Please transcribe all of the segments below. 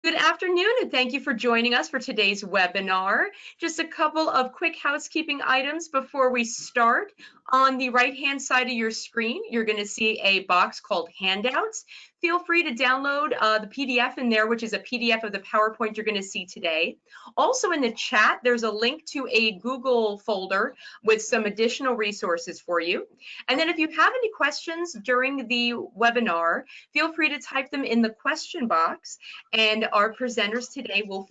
Good afternoon, and thank you for joining us for today's webinar. Just a couple of quick housekeeping items before we start. On the right-hand side of your screen, you're going to see a box called Handouts. Feel free to download the PDF in there, which is a PDF of the PowerPoint you're going to see today. Also in the chat, there's a link to a Google folder with some additional resources for you. And then if you have any questions during the webinar, feel free to type them in the question box, and our presenters today will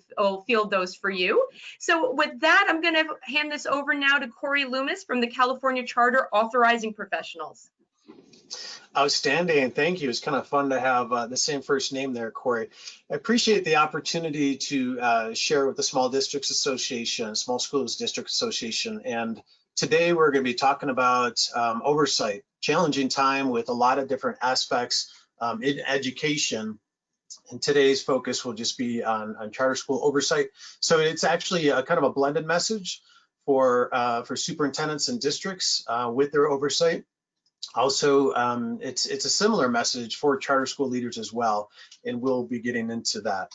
field those for you. So with that, I'm going to hand this over now to Corey Loomis from the California Charter Authorizing Professionals. Outstanding, thank you. It's kind of fun to have the same first name there, Corey. I appreciate the opportunity to share with the Small Districts Association, Small Schools District Association, and today we're going to be talking about oversight, challenging time with a lot of different aspects in education. And today's focus will just be on charter school oversight. So it's actually a kind of a blended message for superintendents and districts with their oversight. Also, it's a similar message for charter school leaders as well, and we'll be getting into that.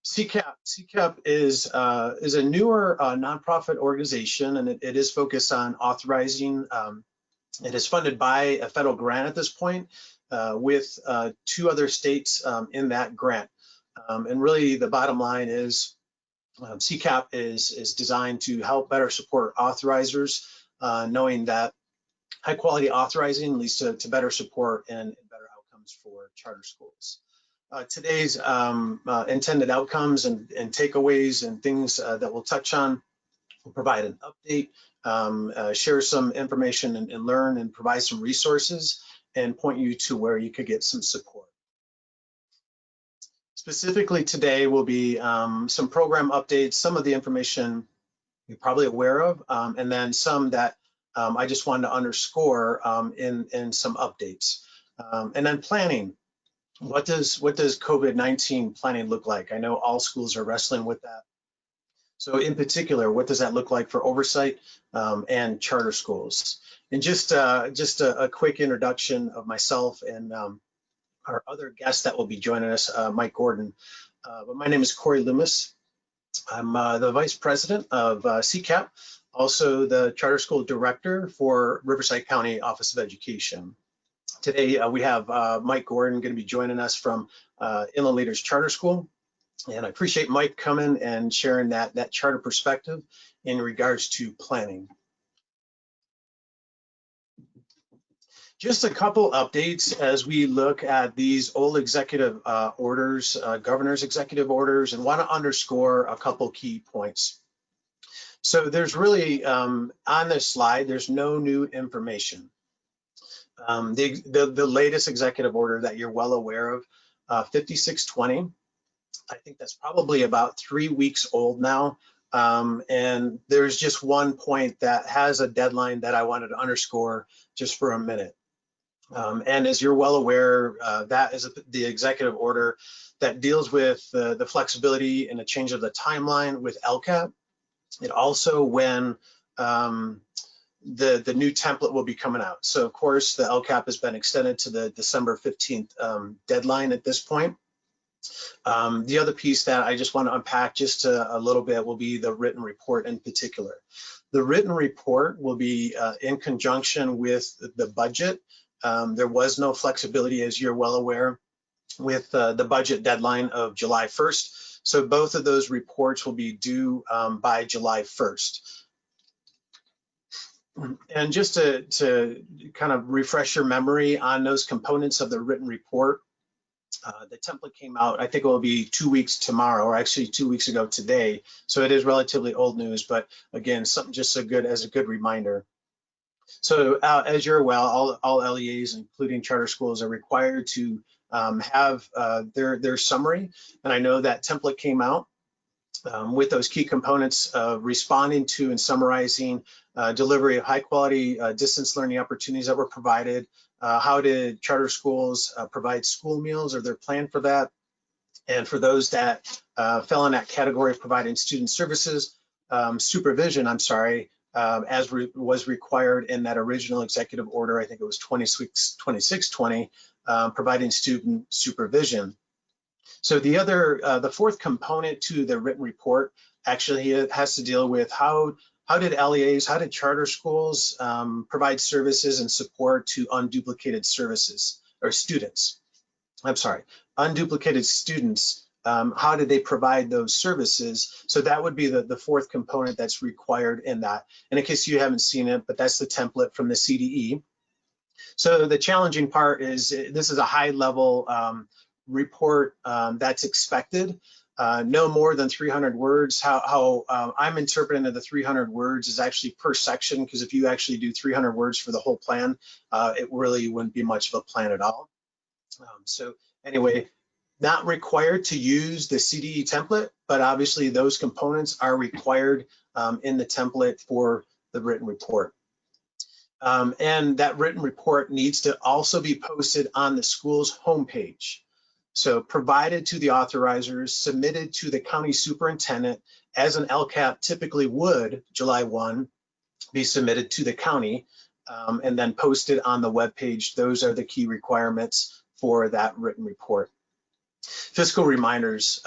CCAP is a newer nonprofit organization, and it is focused on authorizing. It is funded by a federal grant at this point, with 2 other states in that grant. And really the bottom line is CCAP is designed to help better support authorizers, knowing that high quality authorizing leads to better support and better outcomes for charter schools. Today's intended outcomes and takeaways and things that we'll touch on will provide an update, share some information and learn and provide some resources, and point you to where you could get some support. Specifically today will be some program updates, some of the information you're probably aware of, and then some that I just wanted to underscore in some updates. And then planning. What does COVID-19 planning look like? I know all schools are wrestling with that. So in particular, what does that look like for oversight and charter schools? And just a quick introduction of myself and our other guests that will be joining us, Mike Gordon. But my name is Corey Loomis. I'm the Vice President of CCAP, also the Charter School Director for Riverside County Office of Education. Today we have Mike Gordon going to be joining us from Inland Leaders Charter School. And I appreciate Mike coming and sharing that charter perspective in regards to planning. Just a couple updates as we look at these old executive orders, governor's executive orders, and want to underscore a couple key points. So there's really, on this slide, there's no new information. The latest executive order that you're well aware of, 5620, I think that's probably about 3 weeks old now. And there's just one point that has a deadline that I wanted to underscore just for a minute. And as you're well aware, that is the executive order that deals with the flexibility and the change of the timeline with LCAP. And also when the new template will be coming out. So of course, the LCAP has been extended to the December 15th deadline at this point. The other piece that I just want to unpack just a little bit will be the written report in particular. The written report will be in conjunction with the budget. There was no flexibility, as you're well aware, with the budget deadline of July 1st. So both of those reports will be due by July 1st. And just to kind of refresh your memory on those components of the written report, the template came out, I think it will be 2 weeks tomorrow, or actually 2 weeks ago today. So it is relatively old news, but again, something just as a good reminder. So as you're well, all LEAs, including charter schools, are required to have their summary. And I know that template came out with those key components of responding to and summarizing delivery of high quality distance learning opportunities that were provided. How did charter schools provide school meals, or their plan for that? And for those that fell in that category of providing student services, supervision, was required in that original executive order. I think it was 2620, providing student supervision. So the fourth component to the written report actually has to deal with how did LEAs, how did charter schools provide services and support to unduplicated services or students? I'm sorry, unduplicated students. How did they provide those services? So that would be the fourth component that's required in that. And in case you haven't seen it, but that's the template from the CDE. So the challenging part is this is a high level report that's expected. No more than 300 words. How I'm interpreting the 300 words is actually per section, because if you actually do 300 words for the whole plan, it really wouldn't be much of a plan at all. So anyway, not required to use the CDE template, but obviously those components are required in the template for the written report. And that written report needs to also be posted on the school's homepage. So provided to the authorizers, submitted to the county superintendent as an LCAP typically would, July 1, be submitted to the county and then posted on the webpage. Those are the key requirements for that written report. Fiscal reminders,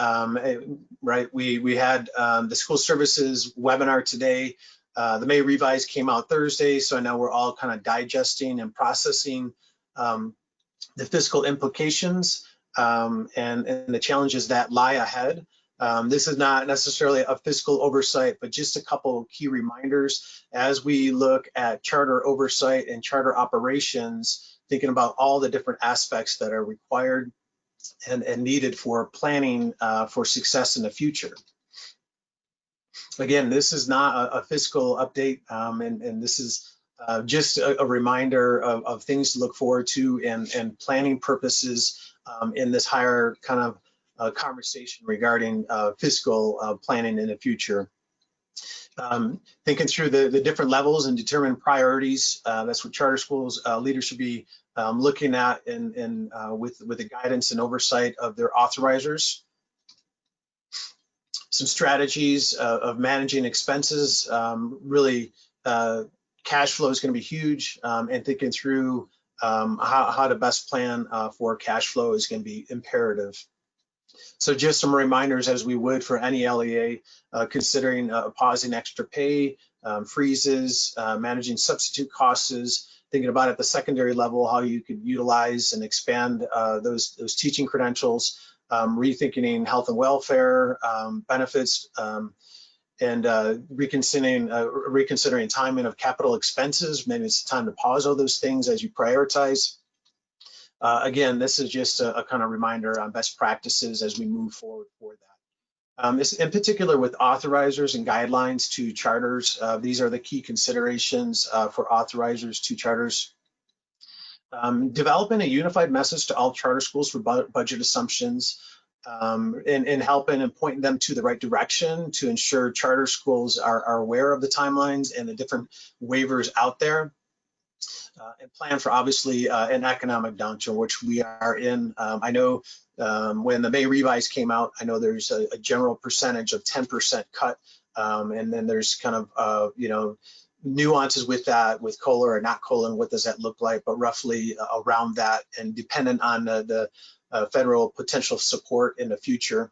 right? We had the school services webinar today. The May revise came out Thursday, so I know we're all kind of digesting and processing the fiscal implications and the challenges that lie ahead. This is not necessarily a fiscal oversight, but just a couple of key reminders as we look at charter oversight and charter operations, thinking about all the different aspects that are required and needed for planning for success in the future. Again, this is not a fiscal update, and this is just a reminder of things to look forward to and planning purposes in this higher kind of conversation regarding fiscal planning in the future. Thinking through the different levels and determine priorities. That's what charter schools leaders should be looking at with the guidance and oversight of their authorizers. Some strategies of managing expenses. Really, cash flow is going to be huge, and thinking through how to best plan for cash flow is going to be imperative. So just some reminders as we would for any LEA, considering pausing extra pay, freezes, managing substitute costs, thinking about at the secondary level how you could utilize and expand those teaching credentials, rethinking health and welfare benefits, and reconsidering timing of capital expenses. Maybe it's time to pause all those things as you prioritize. Again, this is just a kind of reminder on best practices as we move forward for that. This, in particular with authorizers and guidelines to charters, these are the key considerations for authorizers to charters. Developing a unified message to all charter schools for budget assumptions, and helping and pointing them to the right direction to ensure charter schools are aware of the timelines and the different waivers out there. And plan for obviously an economic downturn, which we are in. I know when the May revise came out, I know there's a general percentage of 10% cut, and then there's kind of nuances with that, with COLA or not COLA, and what does that look like, but roughly around that, and dependent on the federal potential support in the future.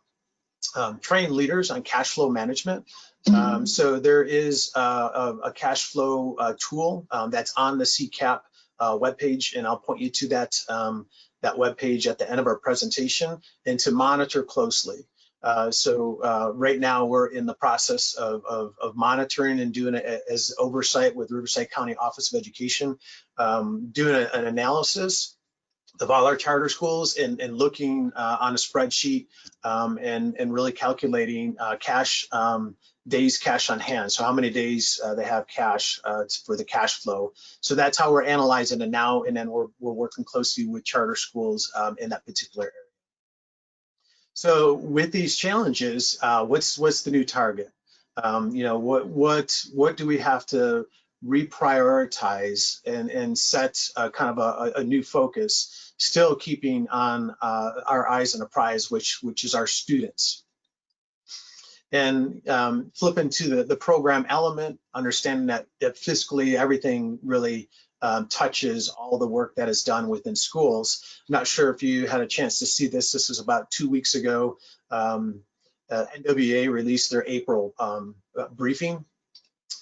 Train leaders on cash flow management. So there is a cash flow tool that's on the CCAP webpage, and I'll point you to that webpage at the end of our presentation, and to monitor closely. So right now we're in the process of monitoring and doing it as oversight with Riverside County Office of Education, doing an analysis of all our charter schools and looking on a spreadsheet and really calculating cash days cash on hand. So how many days they have cash for the cash flow. So that's how we're analyzing it now, and then we're working closely with charter schools in that particular area. So with these challenges, what's the new target? What do we have to reprioritize and set kind of a new focus, still keeping on our eyes on the prize, which is our students. And flipping to the program element, understanding that fiscally everything really touches all the work that is done within schools. I'm not sure if you had a chance to see this. This was about 2 weeks ago. NWA released their April briefing,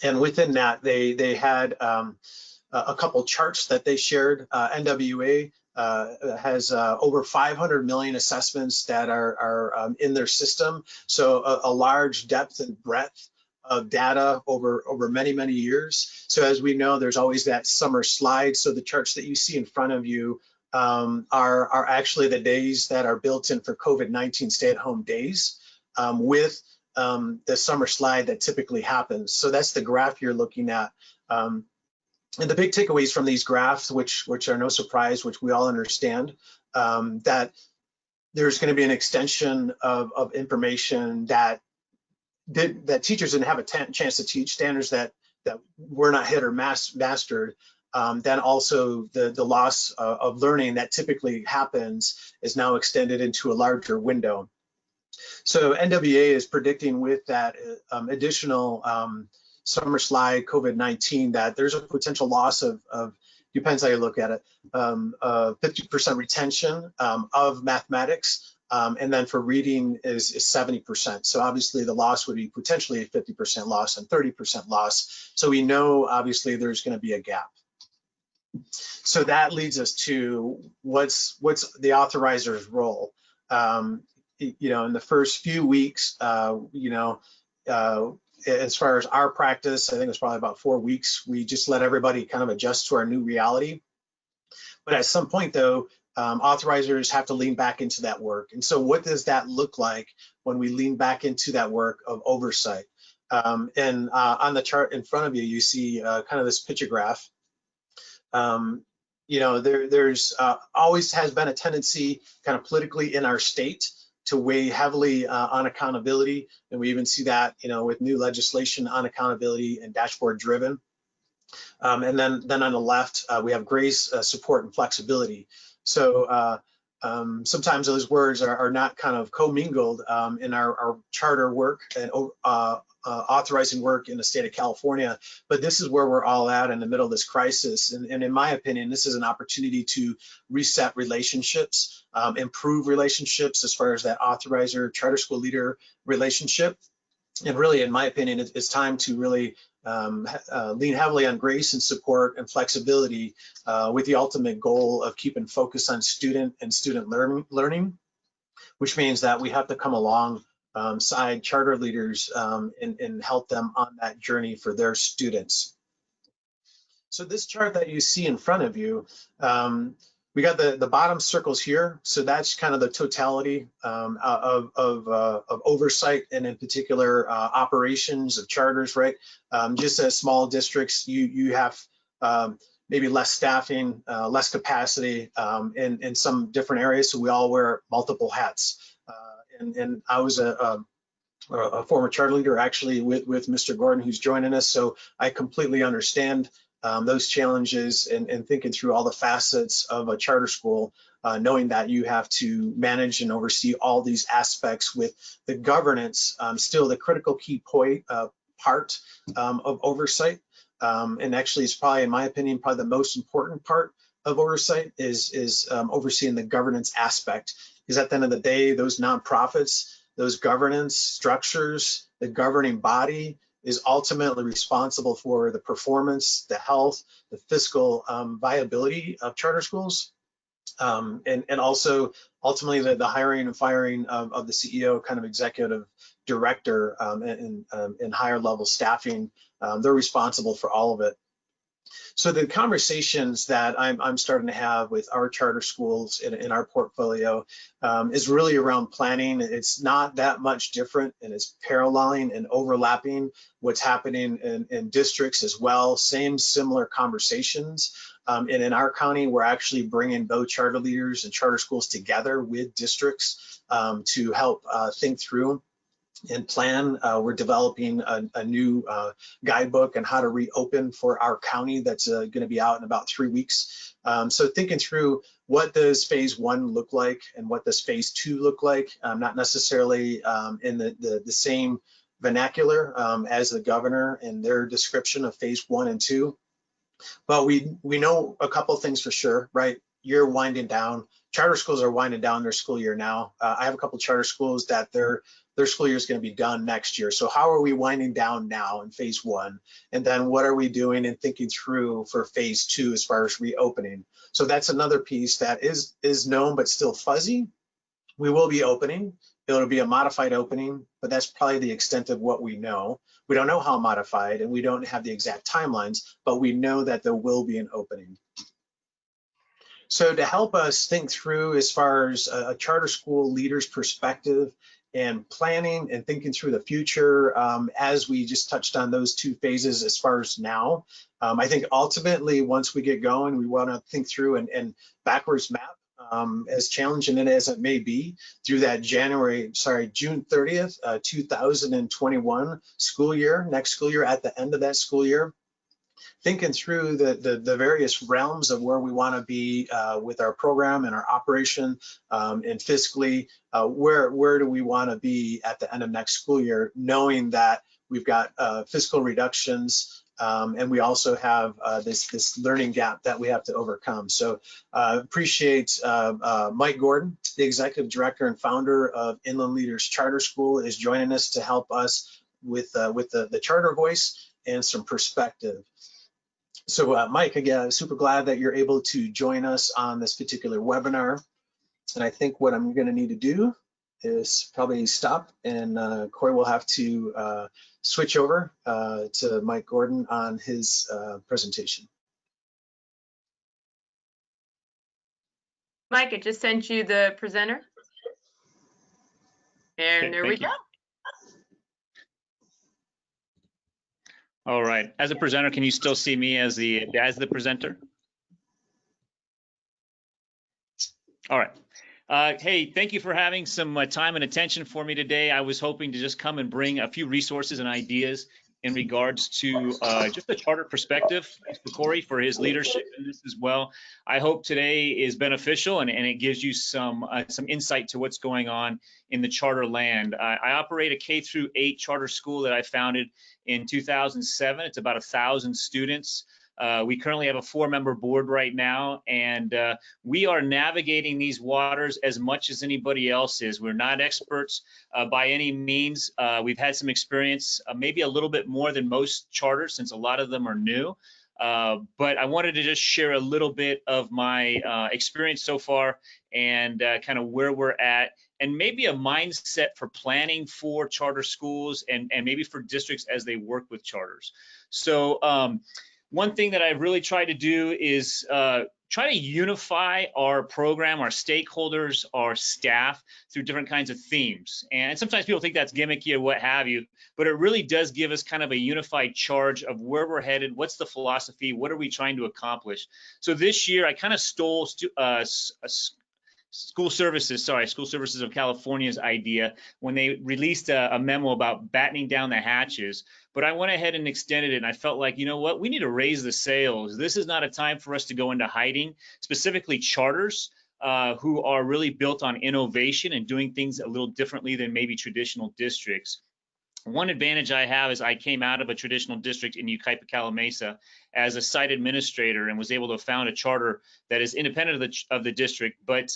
and within that they had a couple charts that they shared. NWA has over 500 million assessments that are in their system, so a large depth and breadth of data over many years. So as we know, there's always that summer slide. So the charts that you see in front of you are actually the days that are built in for COVID-19 stay-at-home days, with the summer slide that typically happens. So that's the graph you're looking at. And the big takeaways from these graphs, which are no surprise, which we all understand, that there's going to be an extension of information that teachers didn't have a chance to teach, standards that were not hit or mastered. Then also the loss of learning that typically happens is now extended into a larger window. So NWA is predicting with that additional summer slide COVID-19 that there's a potential loss of depends how you look at it, 50% retention of mathematics. And then for reading is 70%. So obviously the loss would be potentially a 50% loss and 30% loss. So we know obviously there's going to be a gap. So that leads us to what's the authorizer's role. You know, in the first few weeks, you know, as far as our practice, I think it was probably about 4 weeks, we just let everybody kind of adjust to our new reality. But at some point though, authorizers have to lean back into that work. And so what does that look like when we lean back into that work of oversight? And on the chart in front of you, you see kind of this picture graph. You know, there's always has been a tendency kind of politically in our state to weigh heavily on accountability. And we even see that, you know, with new legislation on accountability and dashboard driven. And then on the left, we have grace, support, and flexibility. So sometimes those words are not kind of commingled in our charter work and authorizing work in the state of California, but this is where we're all at in the middle of this crisis. And in my opinion, this is an opportunity to reset relationships, improve relationships as far as that authorizer charter school leader relationship. And really, in my opinion, it's time to really lean heavily on grace and support and flexibility with the ultimate goal of keeping focus on student learning, which means that we have to come along side charter leaders and help them on that journey for their students. So this chart that you see in front of you, we got the bottom circles here. So that's kind of the totality of oversight, and in particular operations of charters, right? Just as small districts, you have maybe less staffing, less capacity in some different areas. So we all wear multiple hats. And I was a former charter leader actually with Mr. Gordon, who's joining us. So I completely understand those challenges and thinking through all the facets of a charter school, knowing that you have to manage and oversee all these aspects with the governance, still the critical key point part of oversight. And actually it's probably, in my opinion, probably the most important part of oversight is overseeing the governance aspect. Because at the end of the day, those nonprofits, those governance structures, the governing body is ultimately responsible for the performance, the health, the fiscal viability of charter schools, and also ultimately the hiring and firing of the CEO, kind of executive director, and higher level staffing. They're responsible for all of it. So the conversations that I'm starting to have with our charter schools in our portfolio is really around planning. It's not that much different, and it's paralleling and overlapping what's happening in districts as well. Similar conversations. And in our county, we're actually bringing both charter leaders and charter schools together with districts to help think through and plan. We're developing a new guidebook on how to reopen for our county that's going to be out in about 3 weeks. So thinking through what does phase 1 look like and what does phase 2 look like, not necessarily in the same vernacular as the governor and their description of phase 1 and 2. But we know a couple things for sure, right? You're winding down. Charter schools are winding down their school year now. I have a couple charter schools that their school year is going to be done next year. So how are we winding down now in phase one? And then what are we doing and thinking through for phase two as far as reopening? So that's another piece that is known but still fuzzy. We will be opening. It'll be a modified opening, but that's probably the extent of what we know. We don't know how modified, and we don't have the exact timelines, but we know that there will be an opening. So to help us think through as far as a charter school leader's perspective and planning and thinking through the future, as we just touched on those two phases as far as now, I think ultimately once we get going, we want to think through and backwards map, as challenging as it may be, through that June 30th, 2021 school year, next school year, at the end of that school year, thinking through the various realms of where we want to be with our program and our operation, and fiscally, where do we want to be at the end of next school year, knowing that we've got fiscal reductions, and we also have this learning gap that we have to overcome. So appreciate Mike Gordon, the executive director and founder of Inland Leaders Charter School, is joining us to help us with the charter voice and some perspective. So Mike, again, I'm super glad that you're able to join us on this particular webinar. And I think what I'm going to need to do is probably stop, and Corey will have to switch over to Mike Gordon on his presentation. Mike, I just sent you the presenter. And okay, there we go. All right. As a presenter, can you still see me as the presenter? All right. Hey, thank you for having some time and attention for me today. I was hoping to just come and bring a few resources and ideas in regards to just a charter perspective. Thanks for Corey for his leadership in this as well. I hope today is beneficial and it gives you some insight to what's going on in the charter land. I operate a K-8 charter school that I founded in 2007. It's about 1,000 students. We currently have a 4-member board right now, and we are navigating these waters as much as anybody else is. We're not experts by any means. We've had some experience, maybe a little bit more than most charters, since a lot of them are new. But I wanted to just share a little bit of my experience so far and kind of where we're at, and maybe a mindset for planning for charter schools and maybe for districts as they work with charters. So one thing that I've really tried to do is try to unify our program, our stakeholders, our staff through different kinds of themes. And sometimes people think that's gimmicky or what have you, but it really does give us kind of a unified charge of where we're headed, what's the philosophy, what are we trying to accomplish. So this year I kind of stole School Services of California's idea when they released a memo about battening down the hatches. But I went ahead and extended it, and I felt like, you know what, we need to raise the sails. This is not a time for us to go into hiding, specifically charters who are really built on innovation and doing things a little differently than maybe traditional districts. One advantage I have is I came out of a traditional district in Yucaipa-Calamasa as a site administrator and was able to found a charter that is independent of the district, but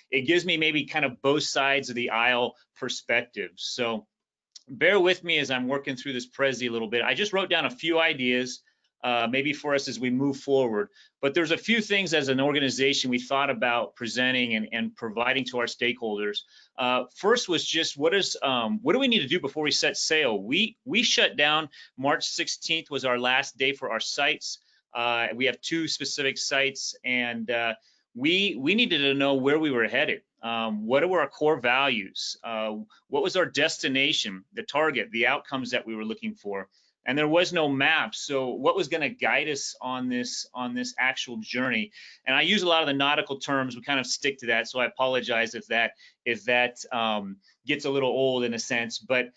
it gives me maybe kind of both sides of the aisle perspective. So bear with me as I'm working through this Prezi a little bit. I just wrote down a few ideas maybe for us as we move forward. But there's a few things as an organization we thought about presenting and providing to our stakeholders. First was just what do we need to do before we set sail? We shut down. March 16th was our last day for our sites. We have 2 specific sites, and we needed to know where we were headed. What were our core values? What was our destination, the target, the outcomes that we were looking for? And there was no map. So what was going to guide us on this actual journey? And I use a lot of the nautical terms. We kind of stick to that. So I apologize if that gets a little old in a sense. But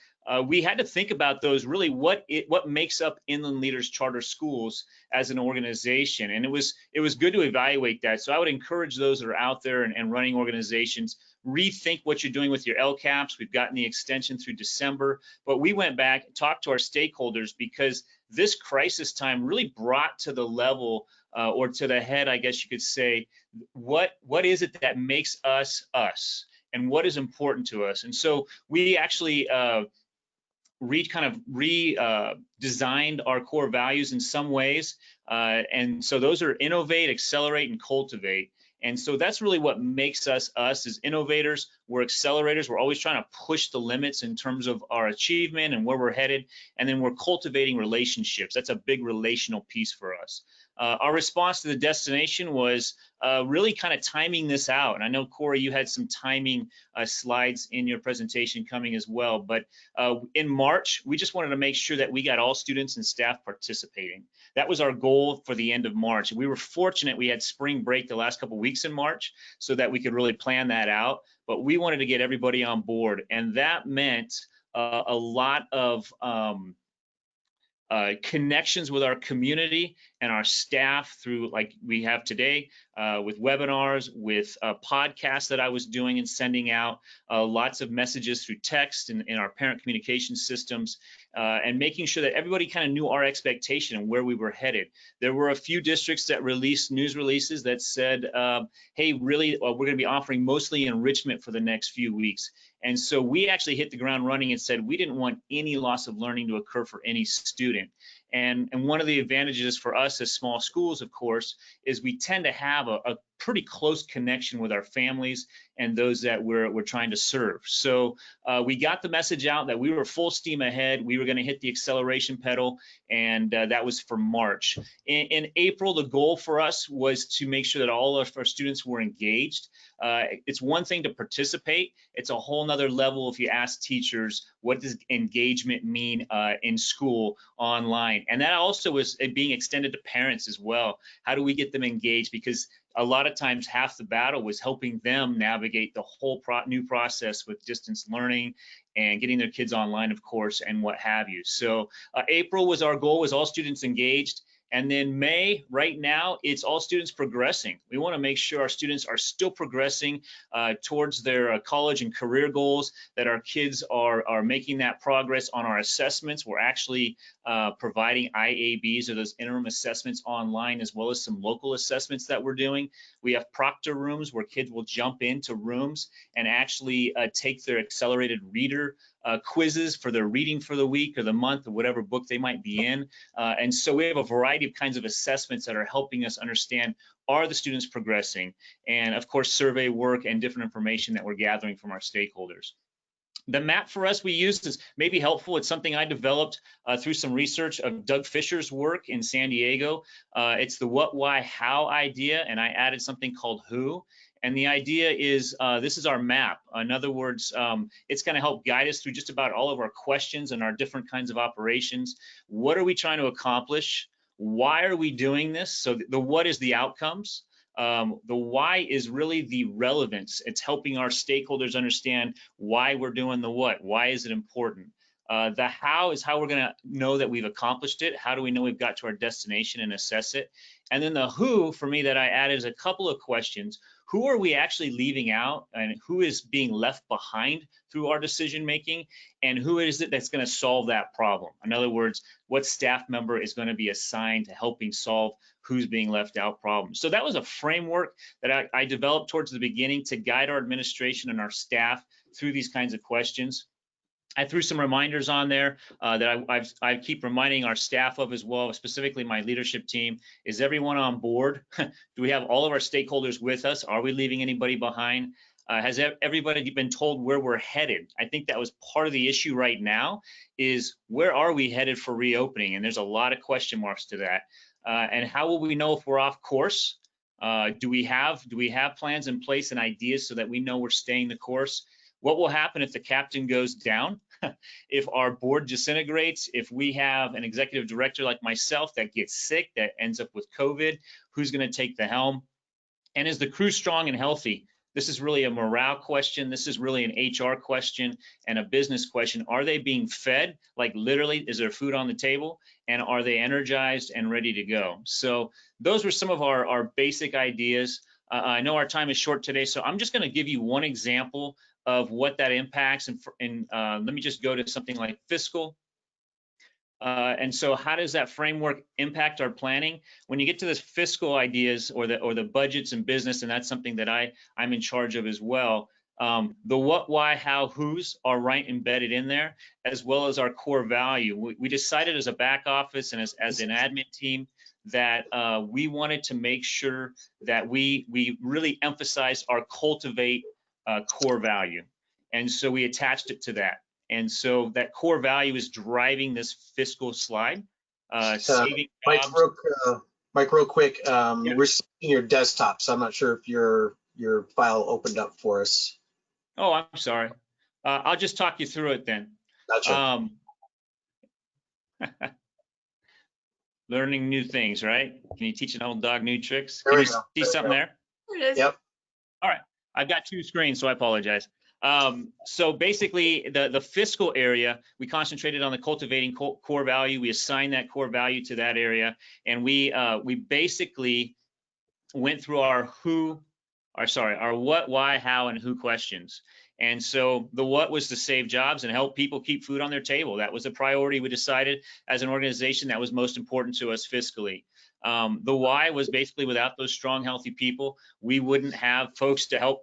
we had to think about those, really what makes up Inland Leaders Charter Schools as an organization. And it was good to evaluate that. So I would encourage those that are out there and running organizations, rethink what you're doing with your LCAPs. We've gotten the extension through December, but we went back and talked to our stakeholders, because this crisis time really brought to the level or to the head, I guess you could say, what is it that makes us us, and what is important to us. And so we actually designed our core values in some ways. And so those are innovate, accelerate, and cultivate. And so that's really what makes us us, as innovators. We're accelerators. We're always trying to push the limits in terms of our achievement and where we're headed. And then we're cultivating relationships. That's a big relational piece for us. Our response to the destination was really kind of timing this out. And I know, Corey, you had some timing slides in your presentation coming as well. But in March, we just wanted to make sure that we got all students and staff participating. That was our goal for the end of March. We were fortunate we had spring break the last couple of weeks in March so that we could really plan that out. But we wanted to get everybody on board. And that meant a lot of connections with our community and our staff through, like we have today, with webinars, with podcasts that I was doing and sending out, lots of messages through text and in our parent communication systems, and making sure that everybody kind of knew our expectation and where we were headed. There were a few districts that released news releases that said, hey, really, we're going to be offering mostly enrichment for the next few weeks. And so we actually hit the ground running and said we didn't want any loss of learning to occur for any student. And one of the advantages for us as small schools, of course, is we tend to have a pretty close connection with our families and those that we're trying to serve. So we got the message out that we were full steam ahead. We were going to hit the acceleration pedal, and that was for March. In April, the goal for us was to make sure that all of our students were engaged. It's one thing to participate. It's a whole nother level if you ask teachers, what does engagement mean in school online? And that also was being extended to parents as well. How do we get them engaged? Because a lot of times half the battle was helping them navigate the whole new process with distance learning and getting their kids online, of course, and what have you. So April was our goal, was all students engaged. And then May, right now, it's all students progressing. We want to make sure our students are still progressing towards their college and career goals, that our kids are making that progress on our assessments. We're actually providing IABs, or those interim assessments, online, as well as some local assessments that we're doing. We have proctor rooms where kids will jump into rooms and actually take their accelerated reader quizzes for their reading for the week or the month or whatever book they might be in. And so we have a variety of kinds of assessments that are helping us understand, are the students progressing? And of course, survey work and different information that we're gathering from our stakeholders. The map for us we used is maybe helpful. It's something I developed through some research of Doug Fisher's work in San Diego. It's the what, why, how idea, and I added something called who. And the idea is this is our map. In other words, it's going to help guide us through just about all of our questions and our different kinds of operations. What are we trying to accomplish? Why are we doing this? So the what is the outcomes. The why is really the relevance. It's helping our stakeholders understand why we're doing the what. Why is it important? The how is how we're going to know that we've accomplished it. How do we know we've got to our destination and assess it? And then the who, for me, that I added is a couple of questions. Who are we actually leaving out, and who is being left behind through our decision making, and who is it that's going to solve that problem? In other words, what staff member is going to be assigned to helping solve who's being left out problems? So that was a framework that I developed towards the beginning to guide our administration and our staff through these kinds of questions. I threw some reminders on there that I keep reminding our staff of as well, specifically my leadership team. Is everyone on board? Do we have all of our stakeholders with us? Are we leaving anybody behind? Has everybody been told where we're headed? I think that was part of the issue right now, is where are we headed for reopening? And there's a lot of question marks to that. And how will we know if we're off course? Do we have plans in place and ideas so that we know we're staying the course? What will happen if the captain goes down? If our board disintegrates, if we have an executive director like myself that gets sick, that ends up with COVID, who's going to take the helm? And is the crew strong and healthy? This is really a morale question. This is really an HR question and a business question. Are they being fed? Like literally, is there food on the table? And are they energized and ready to go? So those were some of our basic ideas. I know our time is short today, so I'm just going to give you one example of what that impacts. And let me just go to something like fiscal. And so how does that framework impact our planning? When you get to the fiscal ideas or the budgets and business, and that's something that I'm in charge of as well, the what, why, how, who's are right embedded in there, as well as our core value. We decided as a back office and as an admin team that we wanted to make sure that we really emphasize our cultivate core value. And so we attached it to that. And so that core value is driving this fiscal slide, saving jobs. Mike, real quick, Yeah. we're seeing your desktop, so I'm not sure if your file opened up for us. Oh, I'm sorry. I'll just talk you through it then. Gotcha. Learning new things, right? Can you teach an old dog new tricks? There Can we you go. see something there? There it is. Yep. All right. I've got two screens, so I apologize. So basically, the fiscal area, we concentrated on the cultivating core value. We assigned that core value to that area, and we basically went through our what, why, how, and who questions. And so the what was to save jobs and help people keep food on their table. That was a priority we decided as an organization that was most important to us fiscally. The why was basically without those strong, healthy people, we wouldn't have folks to help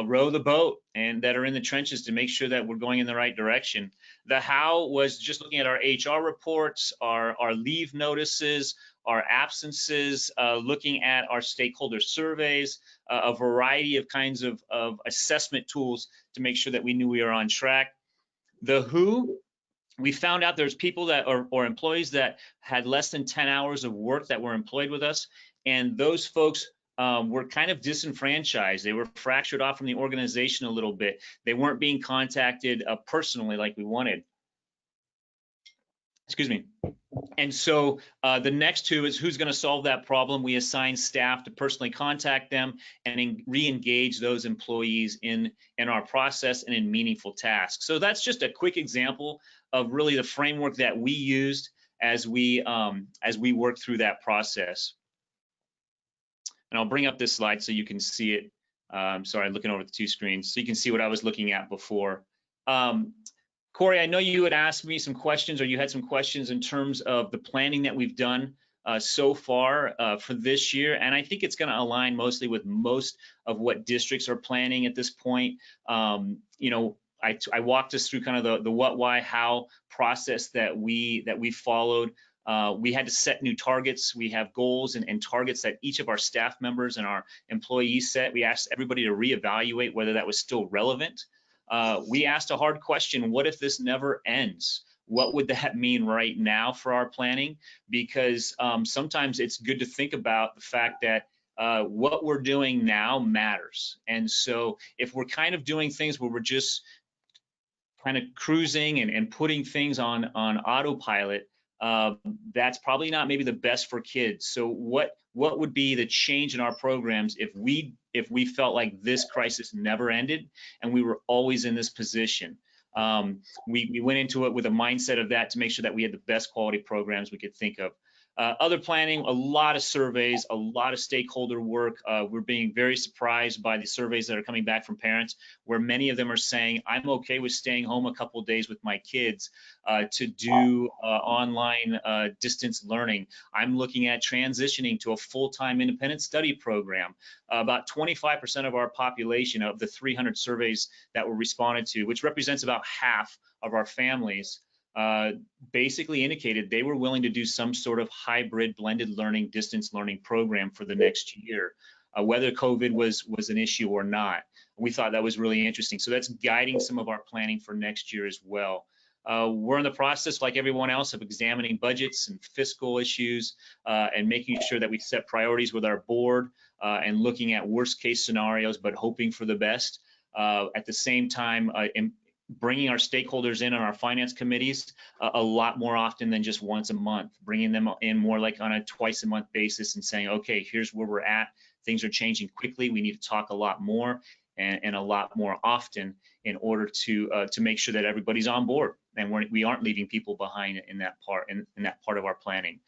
row the boat and that are in the trenches to make sure that we're going in the right direction. The how was just looking at our HR reports, our leave notices, our absences, looking at our stakeholder surveys, a variety of kinds of assessment tools to make sure that we knew we were on track. The who, we found out there's people that or employees that had less than 10 hours of work that were employed with us, and those folks were kind of disenfranchised. They were fractured off from the organization a little bit. They weren't being contacted personally like we wanted. Excuse me. And so the next two is who's going to solve that problem. We assign staff to personally contact them and re-engage those employees in our process and in meaningful tasks. So that's just a quick example of really the framework that we used as we work through that process. And I'll bring up this slide so you can see it. Sorry, I'm looking over the two screens so you can see what I was looking at before. Corey, I know you had asked me some questions, or you had some questions in terms of the planning that we've done so far for this year, and I think it's going to align mostly with most of what districts are planning at this point. You know, I walked us through kind of the what, why, how process that we followed. We had to set new targets. We have goals and targets that each of our staff members and our employees set. We asked everybody to reevaluate whether that was still relevant. We asked a hard question: what if this never ends? What would that mean right now for our planning? Because sometimes it's good to think about the fact that what we're doing now matters. And so if we're kind of doing things where we're just kind of cruising and putting things on autopilot, that's probably not maybe the best for kids. So what would be the change in our programs if we felt like this crisis never ended and we were always in this position? We went into it with a mindset of that to make sure that we had the best quality programs we could think of. Other planning, a lot of surveys, a lot of stakeholder work. We're being very surprised by the surveys that are coming back from parents, where many of them are saying, I'm okay with staying home a couple of days with my kids to do online distance learning. I'm looking at transitioning to a full-time independent study program. About 25% of our population, of the 300 surveys that were responded to, which represents about half of our families, basically indicated they were willing to do some sort of hybrid blended learning, distance learning program for the next year, whether COVID was an issue or not. We thought that was really interesting. So that's guiding some of our planning for next year as well. We're in the process, like everyone else, of examining budgets and fiscal issues and making sure that we set priorities with our board and looking at worst case scenarios, but hoping for the best. At the same time, bringing our stakeholders in on our finance committees a lot more often than just once a month, bringing them in more like on a twice a month basis and saying, okay, here's where we're at. Things are changing quickly. We need to talk a lot more. and a lot more often in order to make sure that everybody's on board and we aren't leaving people behind in that part of our planning.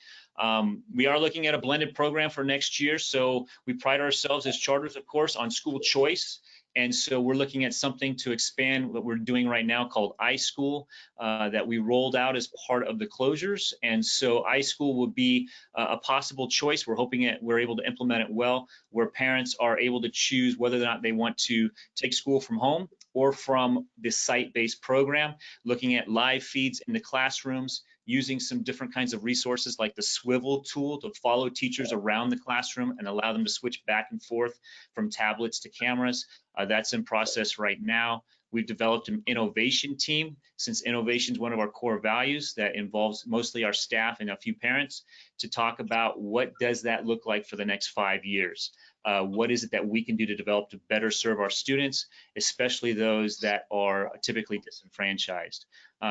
We are looking at a blended program for next year, so we pride ourselves as charters, of course, on school choice. And so we're looking at something to expand what we're doing right now called iSchool that we rolled out as part of the closures. And so iSchool will be a possible choice. We're hoping we're able to implement it well, where parents are able to choose whether or not they want to take school from home or from the site-based program, looking at live feeds in the classrooms, using some different kinds of resources like the swivel tool to follow teachers around the classroom and allow them to switch back and forth from tablets to cameras. That's in process right now. We've developed an innovation team, since innovation is one of our core values that involves mostly our staff and a few parents, to talk about what does that look like for the next 5 years. What is it that we can do to develop to better serve our students, especially those that are typically disenfranchised.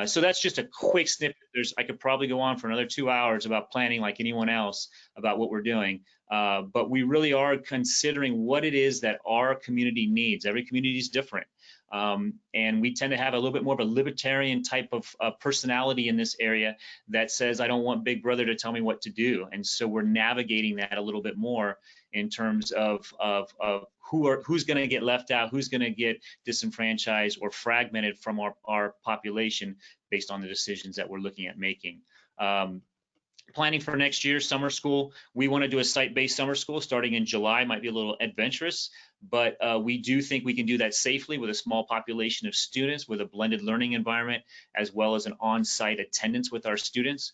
So that's just a quick snippet. I could probably go on for another 2 hours about planning like anyone else about what we're doing. But we really are considering what it is that our community needs. Every community is different. And we tend to have a little bit more of a libertarian type of personality in this area that says, I don't want Big Brother to tell me what to do. And so we're navigating that a little bit more in terms of who's going to get left out, who's going to get disenfranchised or fragmented from our population based on the decisions that we're looking at making. Planning for next year, summer school. We want to do a site-based summer school starting in July. Might be a little adventurous, but we do think we can do that safely with a small population of students with a blended learning environment, as well as an on-site attendance with our students.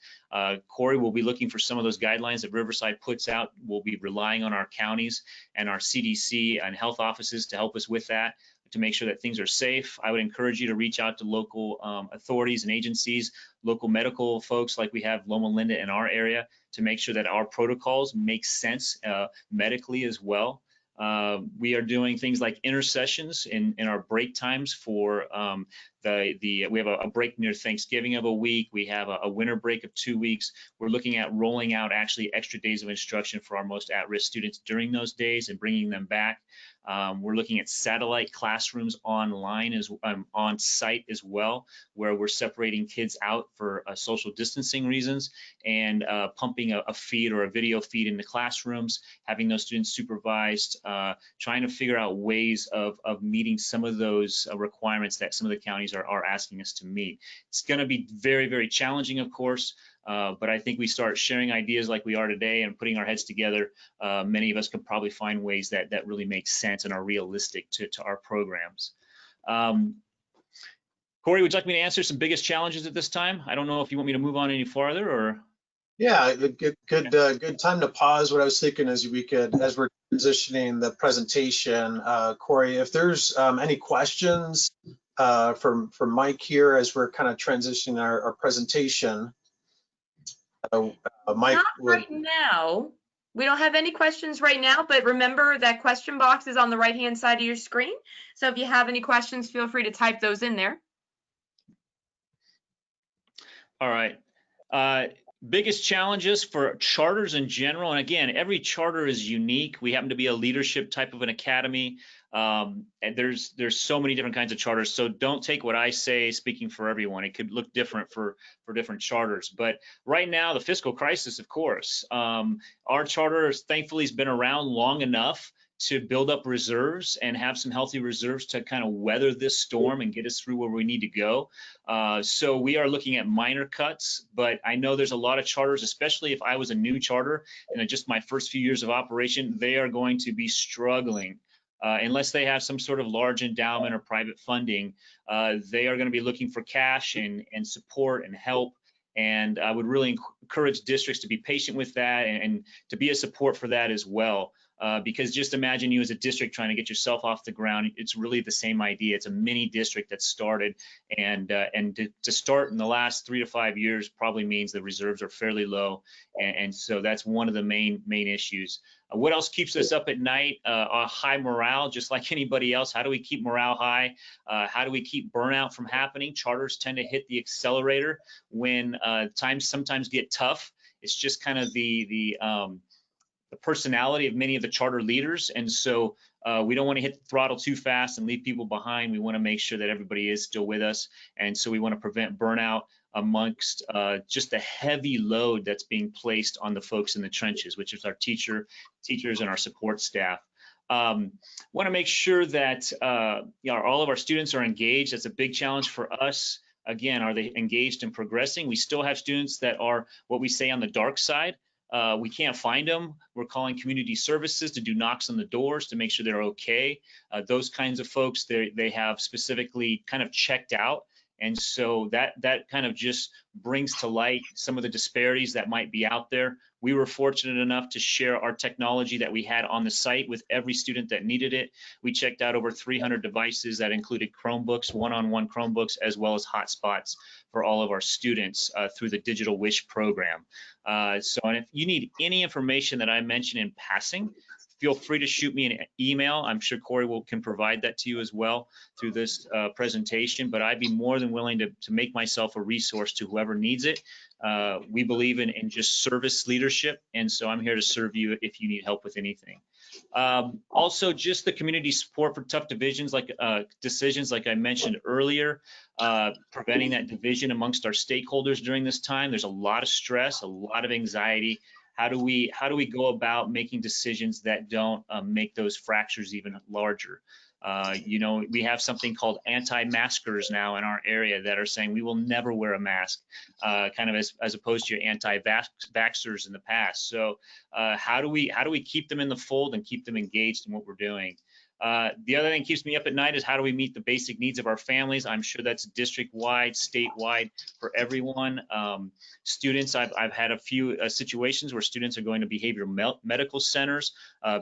Corey will be looking for some of those guidelines that Riverside puts out. We'll be relying on our counties and our CDC and health offices to help us with that, to make sure that things are safe. I would encourage you to reach out to local authorities and agencies, local medical folks like we have Loma Linda in our area, to make sure that our protocols make sense medically as well. We are doing things like intercessions in our break times for we have a break near Thanksgiving of a week. We have a winter break of 2 weeks. We're looking at rolling out actually extra days of instruction for our most at-risk students during those days and bringing them back. We're looking at satellite classrooms online on site as well, where we're separating kids out for social distancing reasons and pumping a feed or a video feed in the classrooms, having those students supervised, trying to figure out ways of meeting some of those requirements that some of the counties are asking us to meet. It's going to be very, very challenging, of course. But I think we start sharing ideas like we are today and putting our heads together. Many of us can probably find ways that really make sense and are realistic to our programs. Corey, would you like me to answer some biggest challenges at this time? I don't know if you want me to move on any farther or. Yeah, good time to pause. What I was thinking is as we're transitioning the presentation, Corey, if there's any questions from Mike here as we're kind of transitioning our presentation. Mike, not right now. We don't have any questions right now, but remember that question box is on the right-hand side of your screen. So if you have any questions, feel free to type those in there. All right. Biggest challenges for charters in general, and again, every charter is unique. We happen to be a leadership type of an academy, and there's so many different kinds of charters. So don't take what I say speaking for everyone. It could look different for different charters. But right now, the fiscal crisis, of course, our charter thankfully has been around long enough to build up reserves and have some healthy reserves to kind of weather this storm and get us through where we need to go. So we are looking at minor cuts, but I know there's a lot of charters, especially if I was a new charter and just my first few years of operation, they are going to be struggling. Unless they have some sort of large endowment or private funding, they are going to be looking for cash and support and help. And I would really encourage districts to be patient with that and to be a support for that as well. Because just imagine you as a district trying to get yourself off the ground. It's really the same idea. It's a mini district that started, and to start in the last 3 to 5 years probably means the reserves are fairly low, and so that's one of the main issues. What else keeps us up at night? High morale, just like anybody else. How do we keep morale high? How do we keep burnout from happening? Charters tend to hit the accelerator when times sometimes get tough. It's just kind of the personality of many of the charter leaders. And so we don't want to hit the throttle too fast and leave people behind. We want to make sure that everybody is still with us. And so we want to prevent burnout amongst just the heavy load that's being placed on the folks in the trenches, which is our teachers and our support staff. Want to make sure that all of our students are engaged. That's a big challenge for us. Again, are they engaged and progressing? We still have students that are what we say on the dark side. We can't find them. We're calling community services to do knocks on the doors to make sure they're okay. Those kinds of folks, they have specifically kind of checked out. And so that kind of just brings to light some of the disparities that might be out there. We were fortunate enough to share our technology that we had on the site with every student that needed it. We checked out over 300 devices that included Chromebooks, one-on-one Chromebooks, as well as hotspots for all of our students through the Digital Wish program. And if you need any information that I mentioned in passing, feel free to shoot me an email. I'm sure Corey can provide that to you as well through this presentation, but I'd be more than willing to make myself a resource to whoever needs it. We believe in just service leadership, and so I'm here to serve you if you need help with anything. Also, just the community support for tough decisions like I mentioned earlier, preventing that division amongst our stakeholders during this time. There's a lot of stress, a lot of anxiety. How do we go about making decisions that don't make those fractures even larger? We have something called anti-maskers now in our area that are saying we will never wear a mask, kind of as opposed to your anti-vaxxers in the past. So how do we keep them in the fold and keep them engaged in what we're doing? The other thing that keeps me up at night is how do we meet the basic needs of our families? I'm sure that's district-wide, statewide for everyone. Students, I've had a few situations where students are going to behavioral medical centers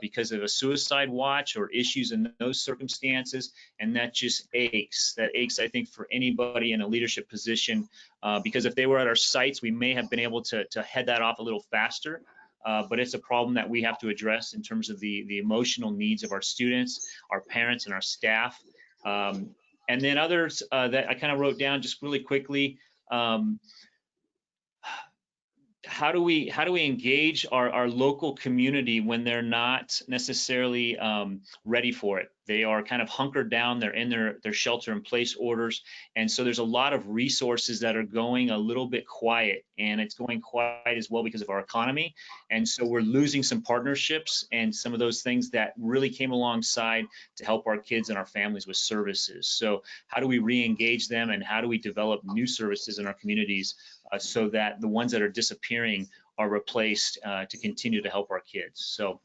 because of a suicide watch or issues in those circumstances, and that just aches. That aches, I think, for anybody in a leadership position, because if they were at our sites, we may have been able to head that off a little faster. But it's a problem that we have to address in terms of the emotional needs of our students, our parents, and our staff. And then others that I kind of wrote down just really quickly. How do we engage our local community when they're not necessarily ready for it? They are kind of hunkered down. They're in their shelter-in-place orders, and so there's a lot of resources that are going a little bit quiet, and it's going quiet as well because of our economy. And so we're losing some partnerships and some of those things that really came alongside to help our kids and our families with services. So how do we re-engage them, and how do we develop new services in our communities so that the ones that are disappearing are replaced to continue to help our kids? So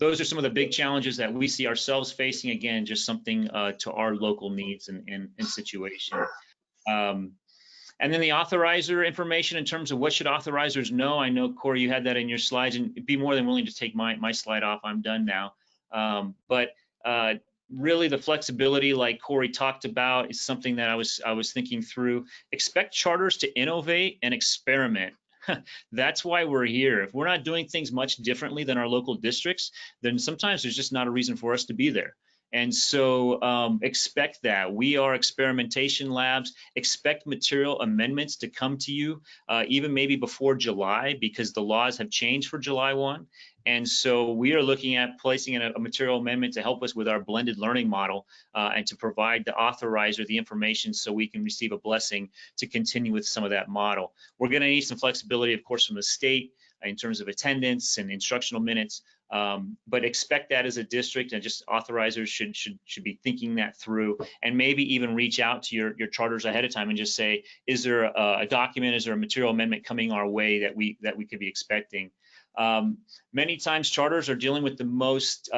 those are some of the big challenges that we see ourselves facing. Again, just something to our local needs and situation. And then the authorizer information in terms of what should authorizers know. I know, Corey, you had that in your slides, and be more than willing to take my slide off. I'm done now. But really the flexibility like Corey talked about is something that I was thinking through. Expect charters to innovate and experiment. That's why we're here. If we're not doing things much differently than our local districts, then sometimes there's just not a reason for us to be there. And so expect that. We are experimentation labs. Expect material amendments to come to you even maybe before July, because the laws have changed for July 1. And so we are looking at placing in a material amendment to help us with our blended learning model and to provide the authorizer the information so we can receive a blessing to continue with some of that model. We're going to need some flexibility, of course, from the state in terms of attendance and instructional minutes, but expect that as a district, and just authorizers should be thinking that through, and maybe even reach out to your charters ahead of time and just say, is there a document, is there a material amendment coming our way that we could be expecting? Many times charters are dealing with the most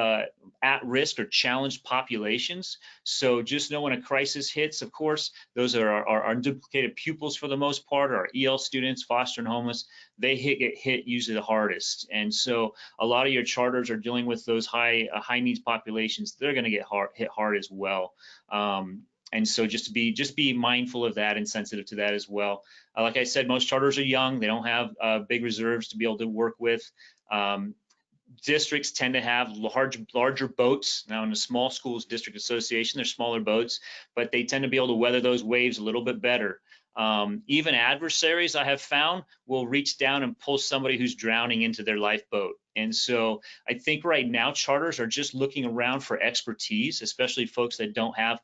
at-risk or challenged populations. So just know when a crisis hits, of course, those are our unduplicated pupils for the most part, our EL students, foster and homeless, they get hit usually the hardest. And so a lot of your charters are dealing with those high needs populations. They're going to get hit hard as well. And so just be mindful of that and sensitive to that as well. Like I said, most charters are young. They don't have big reserves to be able to work with. Districts tend to have larger boats. Now in the small schools district association, they're smaller boats, but they tend to be able to weather those waves a little bit better. Even adversaries, I have found, will reach down and pull somebody who's drowning into their lifeboat. And so I think right now charters are just looking around for expertise, especially folks that don't have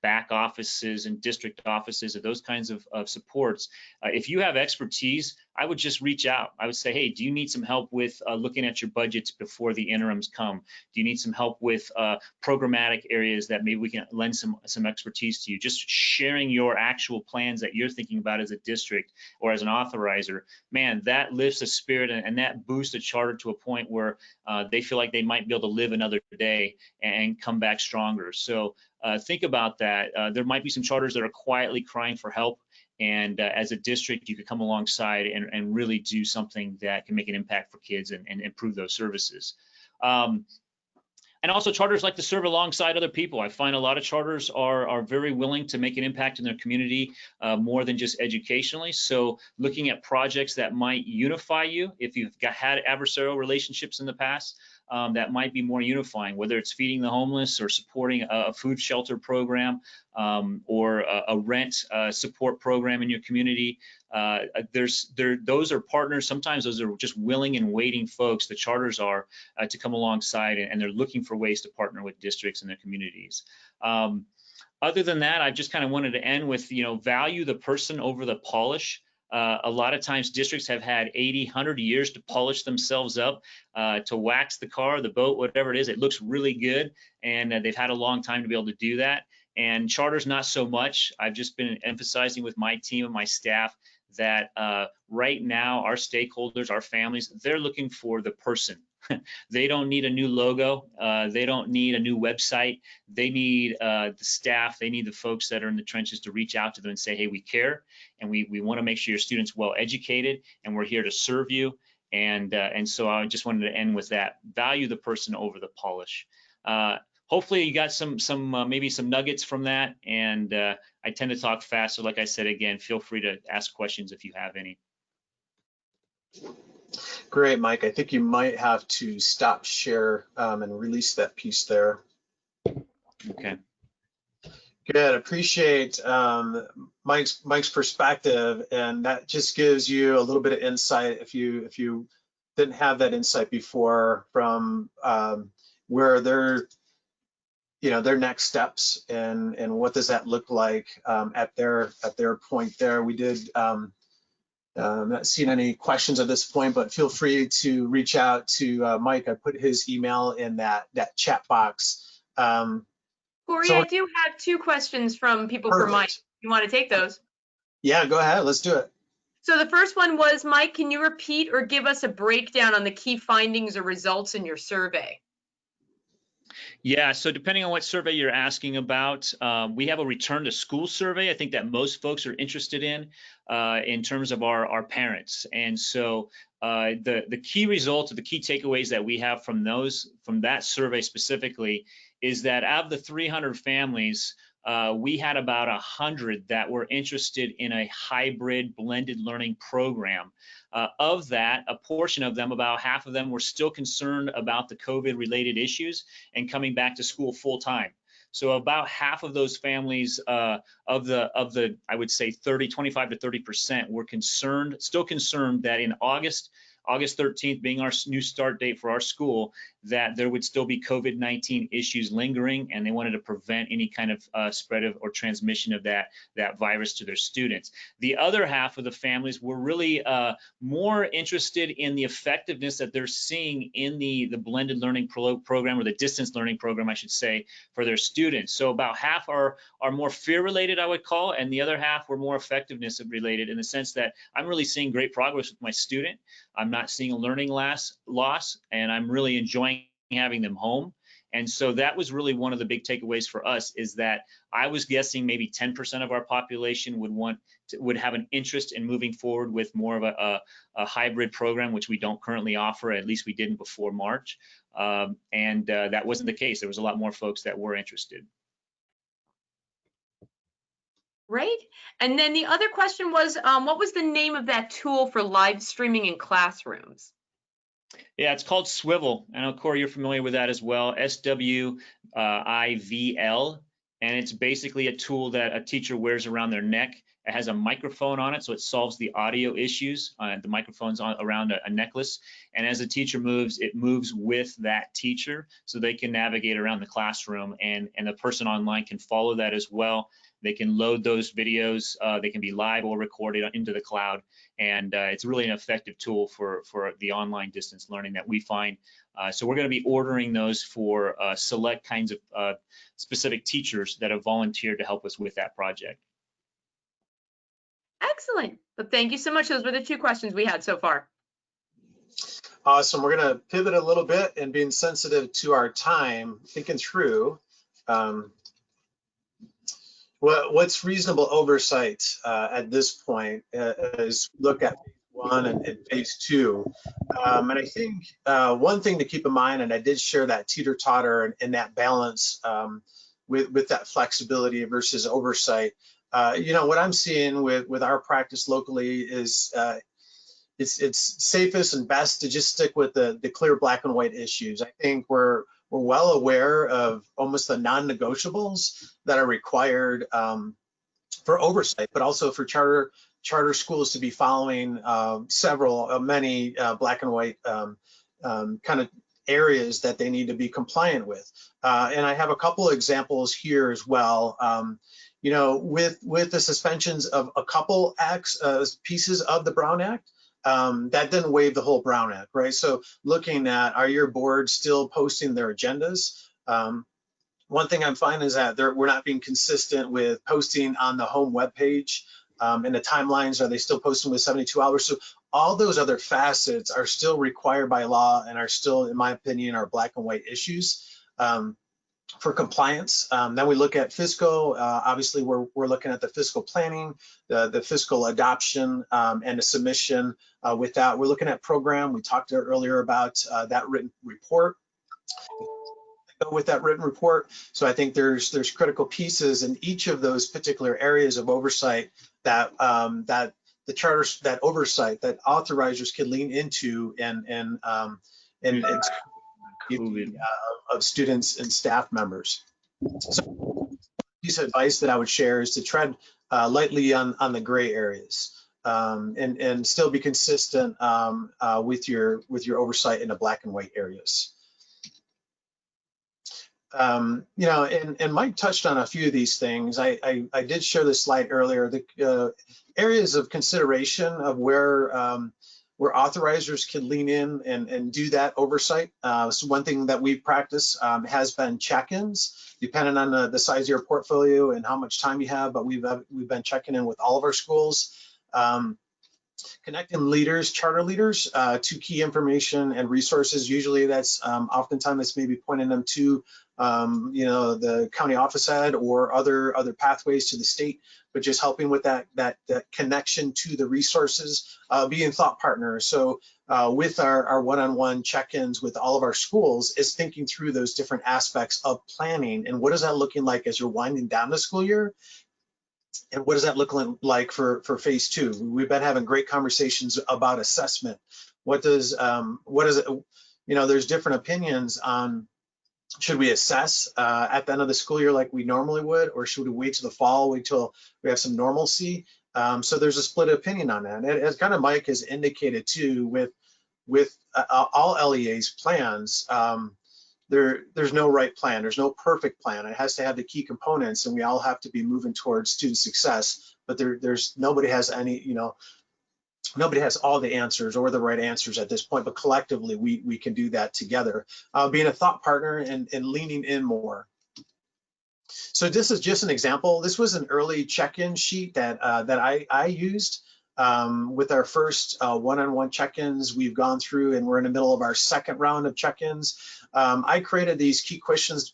back offices and district offices or those kinds of supports. If you have expertise, I would just reach out. I would say, hey, do you need some help with looking at your budgets before the interims come? Do you need some help with programmatic areas that maybe we can lend some expertise to you? Just sharing your actual plans that you're thinking about as a district or as an authorizer, man, that lifts a spirit and that boosts a charter to a point where they feel like they might be able to live another day and come back stronger. So think about that. There might be some charters that are quietly crying for help, and as a district, you could come alongside and really do something that can make an impact for kids and improve those services. And also charters like to serve alongside other people. I find a lot of charters are very willing to make an impact in their community more than just educationally. So looking at projects that might unify you, if you've had adversarial relationships in the past, that might be more unifying, whether it's feeding the homeless or supporting a food shelter program or a rent support program in your community. Those are partners. Sometimes those are just willing and waiting folks, the charters are, to come alongside, and they're looking for ways to partner with districts and their communities. Other than that, I just kind of wanted to end with, value the person over the polish. A lot of times districts have had 80, 100 years to polish themselves up, to wax the car, the boat, whatever it is. It looks really good, and they've had a long time to be able to do that. And charters, not so much. I've just been emphasizing with my team and my staff that right now our stakeholders, our families, they're looking for the person. They don't need a new logo. They don't need a new website. They need the staff. They need the folks that are in the trenches to reach out to them and say, hey, we care, and we want to make sure your student's well educated, and we're here to serve you. And so I just wanted to end with that. Value the person over the polish. Hopefully you got some maybe some nuggets from that. And I tend to talk fast, so like I said, again, feel free to ask questions if you have any. Great, Mike. I think you might have to stop share and release that piece there. Okay. Good. Appreciate Mike's perspective, and that just gives you a little bit of insight if you didn't have that insight before from where their next steps and what does that look like at their point there. We did. Not seeing any questions at this point, but feel free to reach out to Mike. I put his email in that chat box. Corey, I do have 2 questions from people for Mike. You want to take those? Yeah, go ahead. Let's do it. So the first one was, Mike, can you repeat or give us a breakdown on the key findings or results in your survey? Yeah, so depending on what survey you're asking about, we have a return to school survey, I think that most folks are interested in terms of our parents. And so the key results or the key takeaways that we have from that survey specifically is that out of the 300 families, we had about 100 that were interested in a hybrid blended learning program. Of that, a portion of them, about half of them, were still concerned about the COVID-related issues and coming back to school full time. So about half of those families of the I would say 25 to 30% were still concerned that in August 13th being our new start date for our school, that there would still be COVID-19 issues lingering, and they wanted to prevent any kind of spread of or transmission of that virus to their students. The other half of the families were really more interested in the effectiveness that they're seeing in the blended learning program, or the distance learning program, I should say, for their students. So about half are more fear related, I would call, and the other half were more effectiveness related, in the sense that I'm really seeing great progress with my student. I'm not seeing a learning loss, and I'm really enjoying having them home. And so that was really one of the big takeaways for us, is that I was guessing maybe 10% of our population would have an interest in moving forward with more of a hybrid program, which we don't currently offer, at least we didn't before March. And that wasn't the case. There was a lot more folks that were interested. Right. And then the other question was, what was the name of that tool for live streaming in classrooms? Yeah, it's called Swivel. I know, Corey, you're familiar with that as well, SWIVL. And it's basically a tool that a teacher wears around their neck It has a microphone on it, so it solves the audio issues. The microphone's around a necklace, and as the teacher moves, it moves with that teacher, so they can navigate around the classroom, and the person online can follow that as well. They can load those videos. They can be live or recorded into the cloud, and it's really an effective tool for the online distance learning that we find. So we're going to be ordering those for select kinds of specific teachers that have volunteered to help us with that project. Excellent. But thank you so much. Those were the 2 questions we had so far. Awesome. We're going to pivot a little bit and being sensitive to our time, thinking through what's reasonable oversight at this point as we look at phase 1 and phase 2. And I think one thing to keep in mind, and I did share that teeter-totter and that balance with that flexibility versus oversight. You know, what I'm seeing with our practice locally is it's safest and best to just stick with the clear black and white issues. I think we're well aware of almost the non-negotiables that are required for oversight, but also for charter schools to be following many black and white kind of areas that they need to be compliant with. And I have a couple of examples here as well. You know, with the suspensions of a couple pieces of the Brown Act, that didn't waive the whole Brown Act, right? So looking at, are your boards still posting their agendas? One thing I'm finding is that we're not being consistent with posting on the home webpage and the timelines. Are they still posting with 72 hours? So all those other facets are still required by law and are still, in my opinion, are black and white issues for compliance. Then we look at fiscal. Obviously, we're looking at the fiscal planning, the fiscal adoption, and the submission. With that, we're looking at program. We talked earlier about that written report. With that written report, so I think there's critical pieces in each of those particular areas of oversight that the charters, that oversight, that authorizers can lean into and of students and staff members. So, piece of advice that I would share is to tread lightly on the gray areas and still be consistent with your oversight in the black and white areas. You know, and Mike touched on a few of these things. I did share this slide earlier. The areas of consideration of where authorizers can lean in and do that oversight. So one thing that we practice has been check-ins, depending on the size of your portfolio and how much time you have. But we've been checking in with all of our schools. Connecting leaders, charter leaders, to key information and resources. Usually that's oftentimes it's maybe pointing them to you know, the county office head or other pathways to the state, but just helping with that connection to the resources, being thought partners. So with our one-on-one check-ins with all of our schools is thinking through those different aspects of planning and what is that looking like as you're winding down the school year. And what does that look like for phase 2? We've been having great conversations about assessment. What is it? You know, there's different opinions on should we assess at the end of the school year like we normally would, or should we wait till the fall, wait till we have some normalcy? So there's a split opinion on that. And as kind of Mike has indicated too, with all LEA's plans, there's no right plan, there's no perfect plan. It has to have the key components, and we all have to be moving towards student success. But there's nobody has any, you know, nobody has all the answers or the right answers at this point. But collectively, we can do that together, being a thought partner and leaning in more. So this is just an example. This was an early check-in sheet that I used. With our first one-on-one check-ins, we've gone through and we're in the middle of our second round of check-ins. I created these key questions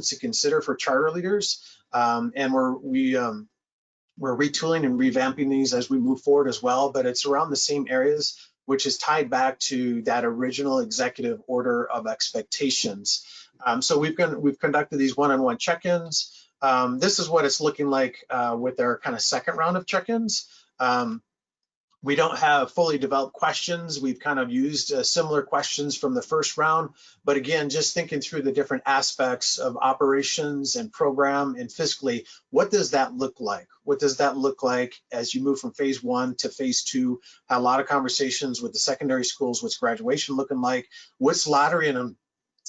to consider for charter leaders, and we're retooling and revamping these as we move forward as well, but it's around the same areas, which is tied back to that original executive order of expectations. So we've conducted these one-on-one check-ins. This is what it's looking like with our kind of second round of check-ins. We don't have fully developed questions. We've kind of used similar questions from the first round, but again, just thinking through the different aspects of operations and program and fiscally, what does that look like? What does that look like as you move from phase 1 to phase 2? Had a lot of conversations with the secondary schools. What's graduation looking like? What's lottery and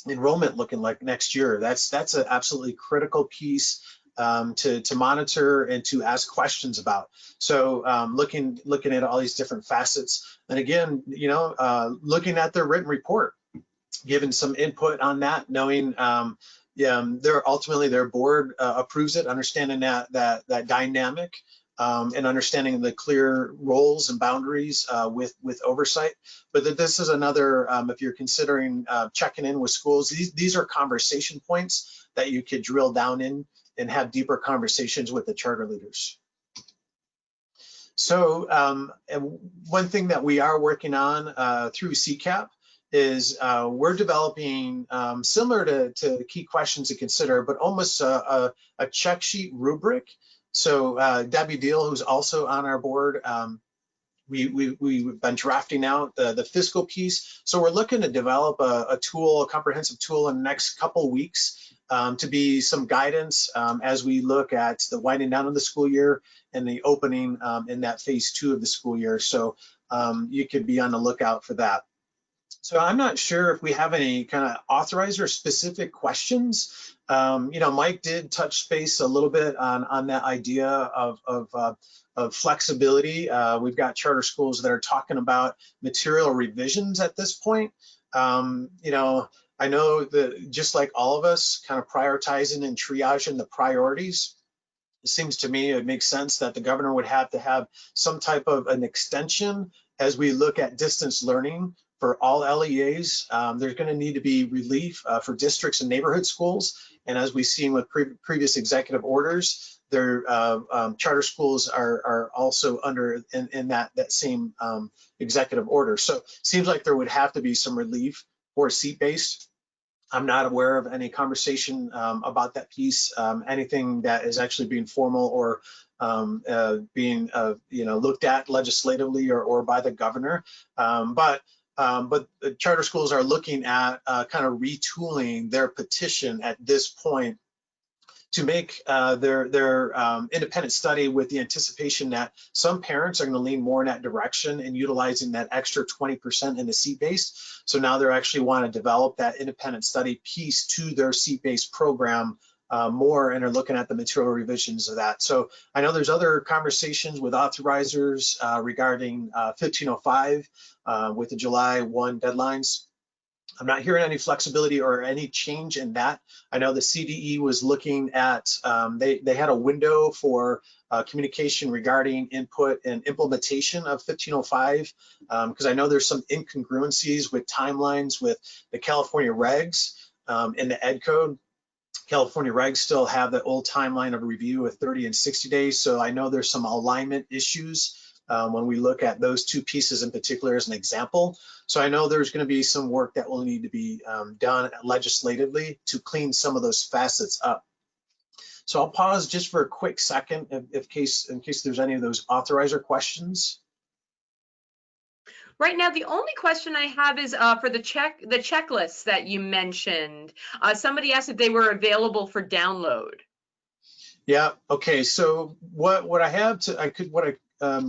enrollment looking like next year? That's an absolutely critical piece to monitor and to ask questions about. So looking at all these different facets, and again, looking at their written report, giving some input on that, knowing ultimately their board approves it, understanding that dynamic. And understanding the clear roles and boundaries with oversight. But that this is another, if you're considering checking in with schools, these are conversation points that you could drill down in and have deeper conversations with the charter leaders. So and one thing that we are working on through CCAP is we're developing similar to key questions to consider, but almost a check sheet rubric. So Debbie Deal, who's also on our board, we've been drafting out the fiscal piece. So we're looking to develop a tool, a comprehensive tool in the next couple weeks to be some guidance as we look at the winding down of the school year and the opening in that phase 2 of the school year. So you could be on the lookout for that. So I'm not sure if we have any kind of authorizer specific questions. Mike did touch base a little bit on that idea of flexibility. We've got charter schools that are talking about material revisions at this point. I know that just like all of us, kind of prioritizing and triaging the priorities, it seems to me it makes sense that the governor would have to have some type of an extension as we look at distance learning for all LEAs. There's going to need to be relief for districts and neighborhood schools. And as we've seen with previous executive orders, their charter schools are also under in that same executive order. So it seems like there would have to be some relief for seat-based. I'm not aware of any conversation about that piece, anything that is actually being formal or being looked at legislatively or by the governor. But the charter schools are looking at kind of retooling their petition at this point to make their independent study with the anticipation that some parents are going to lean more in that direction and utilizing that extra 20% in the seat-based. So now they're actually want to develop that independent study piece to their seat-based program more, and are looking at the material revisions of that. So I know there's other conversations with authorizers regarding 1505 with the July 1 deadlines. I'm not hearing any flexibility or any change in that. I know the CDE was looking at, they had a window for communication regarding input and implementation of 1505, because I know there's some incongruencies with timelines with the California regs and the Ed code. California regs still have the old timeline of review of 30 and 60 days. So I know there's some alignment issues when we look at those two pieces in particular as an example. So I know there's going to be some work that will need to be done legislatively to clean some of those facets up. So I'll pause just for a quick second in case there's any of those authorizer questions. Right now, the only question I have is for the checklists that you mentioned. Somebody asked if they were available for download. Yeah. Okay. So what I have to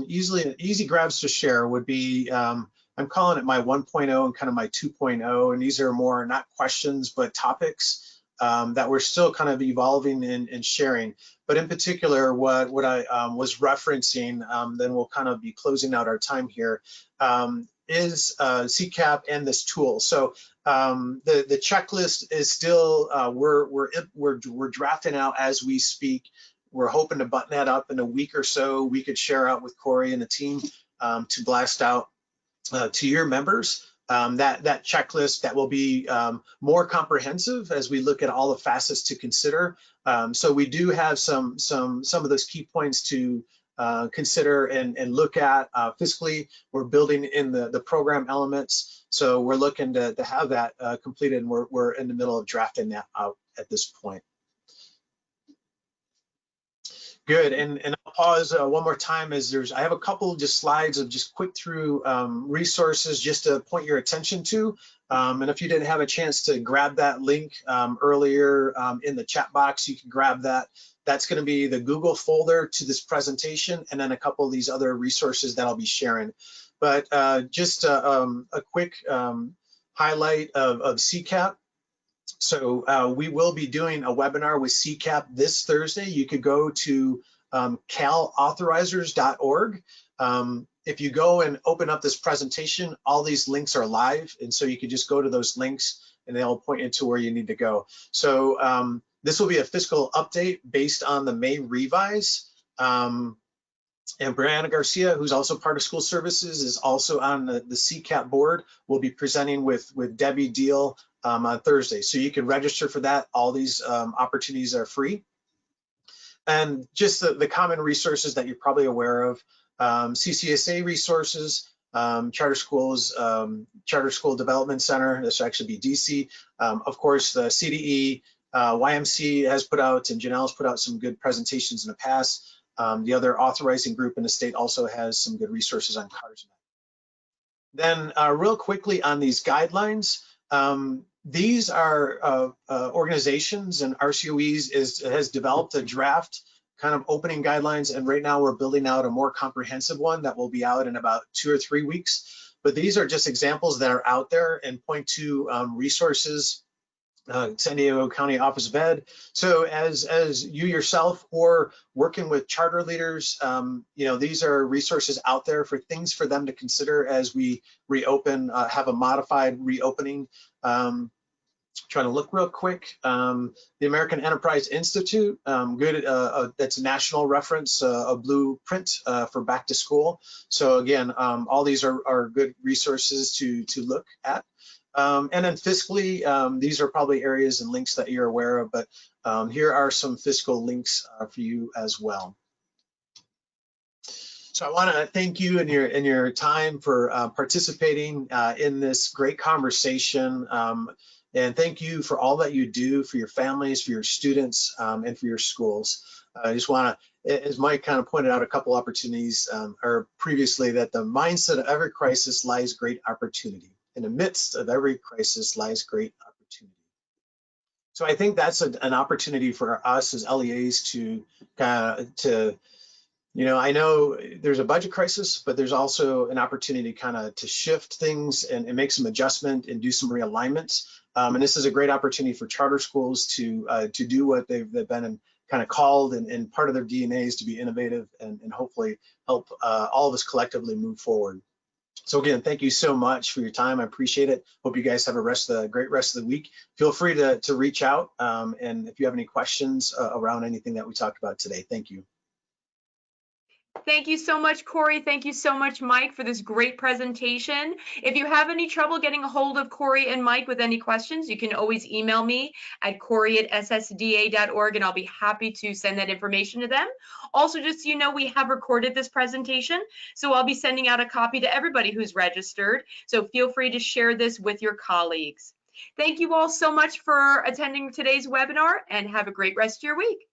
easy grabs to share would be I'm calling it my 1.0 and kind of my 2.0, and these are more not questions but topics that we're still kind of evolving and sharing. But in particular, what I was referencing, then we'll kind of be closing out our time here, is CCAP and this tool. So the checklist is still we're drafting out as we speak. We're hoping to button that up in a week or so. We could share out with Corey and the team to blast out to your members. That checklist that will be more comprehensive as we look at all the facets to consider. So we do have some of those key points to consider and look at fiscally. We're building in the program elements. So we're looking to have that completed, and we're in the middle of drafting that out at this point. Good, and pause one more time as I have a couple just slides of just quick through resources just to point your attention to. And if you didn't have a chance to grab that link earlier in the chat box, you can grab that. That's going to be the Google folder to this presentation, and then a couple of these other resources that I'll be sharing. But just a quick highlight of CCAP. So we will be doing a webinar with CCAP this Thursday. You could go to calauthorizers.org. If you go and open up this presentation, all these links are live, and so you can just go to those links and they'll point you to where you need to go. So this will be a fiscal update based on the May revise. And Brianna Garcia, who's also part of school services, is also on the CCAP board. We'll be presenting with Debbie Deal on Thursday. So you can register for that. All these opportunities are free. And just the common resources that you're probably aware of, CCSA resources, Charter Schools, Charter School Development Center, this will actually be DC. Of course, the CDE, YMC has put out, and Janelle's put out some good presentations in the past. The other authorizing group in the state also has some good resources on CARS. Then real quickly on these guidelines, these are organizations, and RCOEs has developed a draft kind of opening guidelines, and right now we're building out a more comprehensive one that will be out in about 2 or 3 weeks. But these are just examples that are out there and point to resources, San Diego County Office of Ed. So as you yourself or working with charter leaders, you know, these are resources out there for things for them to consider as we reopen, have a modified reopening. Trying to look real quick. The American Enterprise Institute, that's a national reference, a blueprint for back to school. So again, all these are good resources to look at. And then fiscally, these are probably areas and links that you're aware of, but here are some fiscal links for you as well. So I want to thank you and your time for participating in this great conversation. And thank you for all that you do for your families, for your students, and for your schools. I just want to, as Mike kind of pointed out a couple opportunities or previously, that the mindset of every crisis lies great opportunity. In the midst of every crisis lies great opportunity. So I think that's an opportunity for us as LEAs to you know, I know there's a budget crisis, but there's also an opportunity kind of to shift things and make some adjustment and do some realignments. And this is a great opportunity for charter schools to do what they've been kind of called, and part of their DNA is to be innovative and hopefully help all of us collectively move forward. So again, thank you so much for your time. I appreciate it. Hope you guys have a great rest of the week. Feel free to reach out, and if you have any questions around anything that we talked about today. Thank you. Thank you so much, Corey. Thank you so much, Mike, for this great presentation. If you have any trouble getting a hold of Corey and Mike with any questions, you can always email me at corey@ssda.org, and I'll be happy to send that information to them. Also, just so you know, we have recorded this presentation, so I'll be sending out a copy to everybody who's registered. So feel free to share this with your colleagues. Thank you all so much for attending today's webinar, and have a great rest of your week.